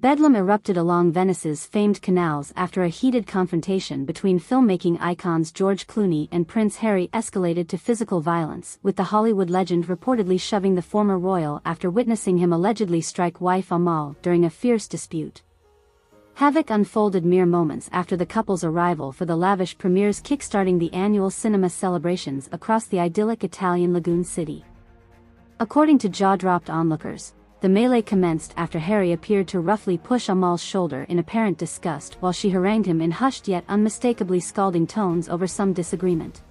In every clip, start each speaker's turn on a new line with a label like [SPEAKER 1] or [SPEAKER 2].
[SPEAKER 1] Bedlam erupted along Venice's famed canals after a heated confrontation between filmmaking icons George Clooney and Prince Harry escalated to physical violence, with the Hollywood legend reportedly shoving the former royal after witnessing him allegedly strike wife Amal during a fierce dispute. Havoc unfolded mere moments after the couple's arrival for the lavish premieres kickstarting the annual cinema celebrations across the idyllic Italian lagoon city. According to jaw-dropped onlookers, the melee commenced after Harry appeared to roughly push Amal's shoulder in apparent disgust while she harangued him in hushed yet unmistakably scalding tones over some disagreement.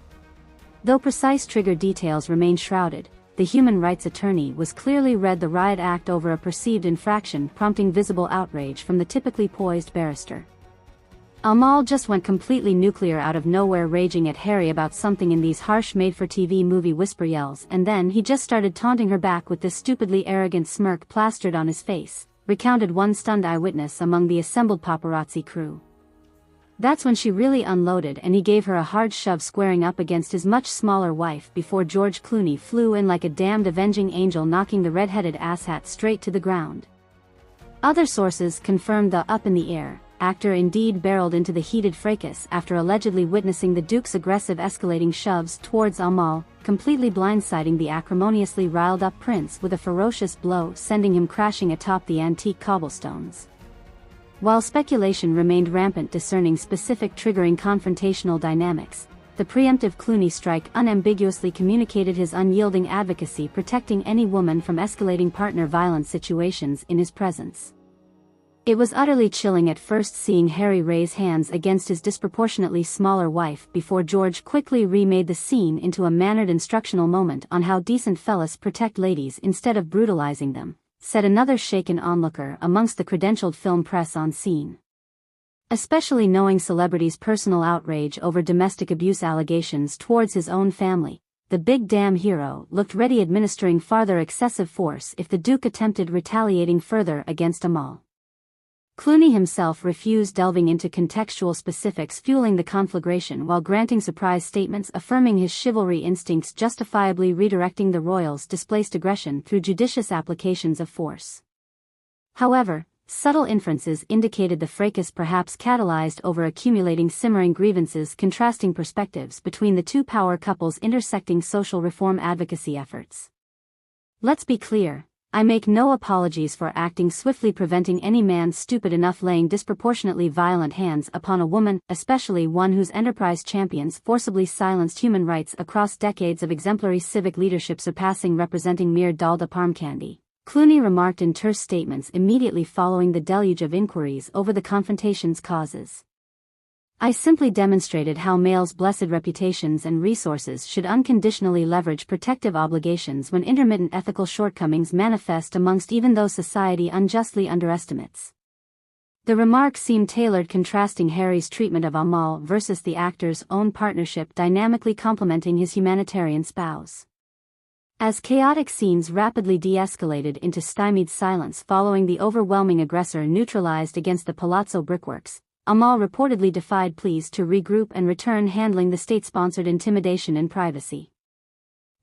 [SPEAKER 1] Though precise trigger details remain shrouded, the human rights attorney was clearly read the riot act over a perceived infraction, prompting visible outrage from the typically poised barrister. Amal just went completely nuclear out of nowhere, raging at Harry about something in these harsh made-for-TV movie whisper yells, and then he just started taunting her back with this stupidly arrogant smirk plastered on his face, recounted one stunned eyewitness among the assembled paparazzi crew. That's when she really unloaded and he gave her a hard shove, squaring up against his much smaller wife before George Clooney flew in like a damned avenging angel, knocking the red-headed asshat straight to the ground. Other sources confirmed the up in the air actor indeed barreled into the heated fracas after allegedly witnessing the Duke's aggressive escalating shoves towards Amal, completely blindsiding the acrimoniously riled-up prince with a ferocious blow, sending him crashing atop the antique cobblestones. While speculation remained rampant discerning specific triggering confrontational dynamics, the preemptive Clooney strike unambiguously communicated his unyielding advocacy protecting any woman from escalating partner violence situations in his presence. It was utterly chilling at first seeing Harry raise hands against his disproportionately smaller wife before George quickly remade the scene into a mannered instructional moment on how decent fellas protect ladies instead of brutalizing them, said another shaken onlooker amongst the credentialed film press on scene. Especially knowing celebrities' personal outrage over domestic abuse allegations towards his own family, the big damn hero looked ready administering farther excessive force if the Duke attempted retaliating further against Amal. Clooney himself refused delving into contextual specifics fueling the conflagration while granting surprise statements affirming his chivalry instincts, justifiably redirecting the royals' displaced aggression through judicious applications of force. However, subtle inferences indicated the fracas perhaps catalyzed over accumulating simmering grievances, contrasting perspectives between the two power couples' intersecting social reform advocacy efforts. Let's be clear. I make no apologies for acting swiftly, preventing any man stupid enough laying disproportionately violent hands upon a woman, especially one whose enterprise champions forcibly silenced human rights across decades of exemplary civic leadership, surpassing representing mere dalda palm candy, Clooney remarked in terse statements immediately following the deluge of inquiries over the confrontation's causes. I simply demonstrated how males' blessed reputations and resources should unconditionally leverage protective obligations when intermittent ethical shortcomings manifest amongst even those society unjustly underestimates. The remark seemed tailored, contrasting Harry's treatment of Amal versus the actor's own partnership, dynamically complementing his humanitarian spouse. As chaotic scenes rapidly de-escalated into stymied silence following the overwhelming aggressor neutralized against the palazzo brickworks, Amal reportedly defied pleas to regroup and return, handling the state-sponsored intimidation in privacy.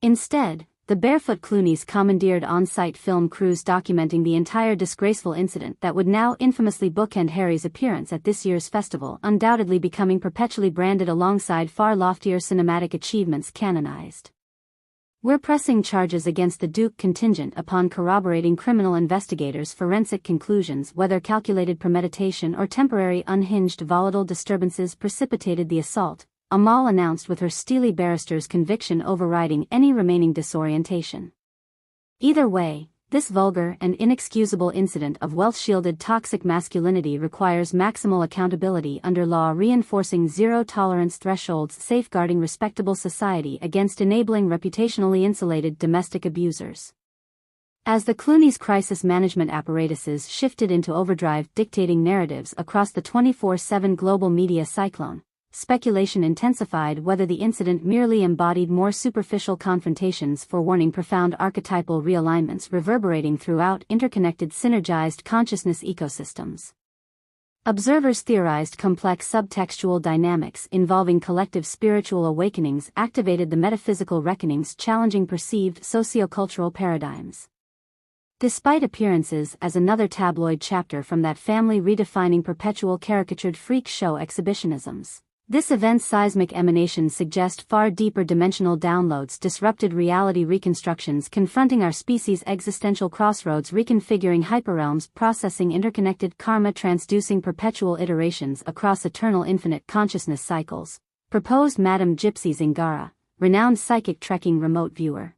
[SPEAKER 1] Instead, the barefoot Clooney's commandeered on-site film crews documenting the entire disgraceful incident that would now infamously bookend Harry's appearance at this year's festival, undoubtedly becoming perpetually branded alongside far loftier cinematic achievements canonized. We're pressing charges against the Duke contingent upon corroborating criminal investigators' forensic conclusions whether calculated premeditation or temporary unhinged volatile disturbances precipitated the assault, Amal announced, with her steely barrister's conviction overriding any remaining disorientation. Either way, this vulgar and inexcusable incident of wealth-shielded toxic masculinity requires maximal accountability under law, reinforcing zero-tolerance thresholds, safeguarding respectable society against enabling reputationally insulated domestic abusers. As the Clooney's crisis management apparatuses shifted into overdrive, dictating narratives across the 24/7 global media cyclone, speculation intensified whether the incident merely embodied more superficial confrontations, forewarning profound archetypal realignments reverberating throughout interconnected synergized consciousness ecosystems. Observers theorized complex subtextual dynamics involving collective spiritual awakenings activated the metaphysical reckonings, challenging perceived sociocultural paradigms. Despite appearances as another tabloid chapter from that family redefining perpetual caricatured freak show exhibitionisms, this event's seismic emanations suggest far deeper dimensional downloads, disrupted reality reconstructions confronting our species' existential crossroads, reconfiguring hyperrealms, processing interconnected karma, transducing perpetual iterations across eternal infinite consciousness cycles, proposed Madame Gypsy Zingara, renowned psychic trekking remote viewer,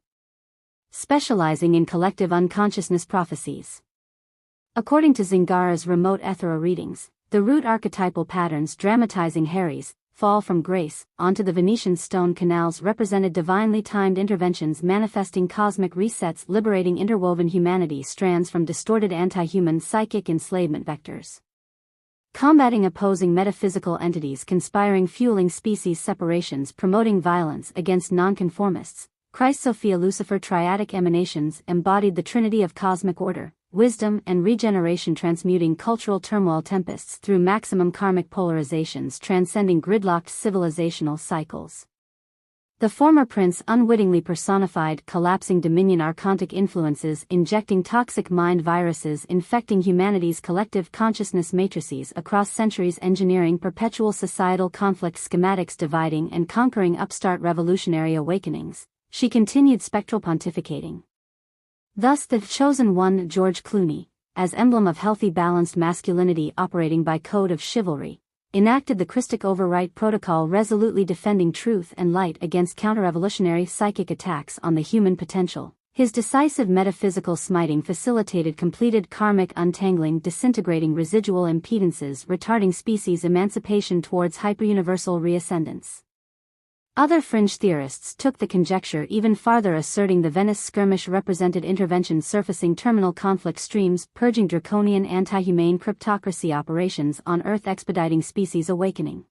[SPEAKER 1] specializing in collective unconsciousness prophecies. According to Zingara's remote ethereal readings, the root archetypal patterns dramatizing Harry's fall from grace onto the Venetian stone canals represented divinely timed interventions manifesting cosmic resets, liberating interwoven humanity strands from distorted anti-human psychic enslavement vectors, combating opposing metaphysical entities, conspiring, fueling species separations, promoting violence against nonconformists. Christ, Sophia, Lucifer triadic emanations embodied the trinity of cosmic order, wisdom and regeneration, transmuting cultural turmoil tempests through maximum karmic polarizations, transcending gridlocked civilizational cycles. The former prince unwittingly personified collapsing dominion, archontic influences injecting toxic mind viruses, infecting humanity's collective consciousness matrices across centuries, engineering perpetual societal conflict, schematics dividing and conquering upstart revolutionary awakenings. She continued spectral pontificating. Thus the chosen one, George Clooney, as emblem of healthy balanced masculinity operating by code of chivalry, enacted the Christic override protocol, resolutely defending truth and light against counter-revolutionary psychic attacks on the human potential. His decisive metaphysical smiting facilitated completed karmic untangling, disintegrating residual impedances, retarding species emancipation towards hyperuniversal reascendance. Other fringe theorists took the conjecture even farther, asserting the Venice skirmish represented intervention surfacing terminal conflict streams, purging draconian anti-humane cryptocracy operations on Earth, expediting species awakening.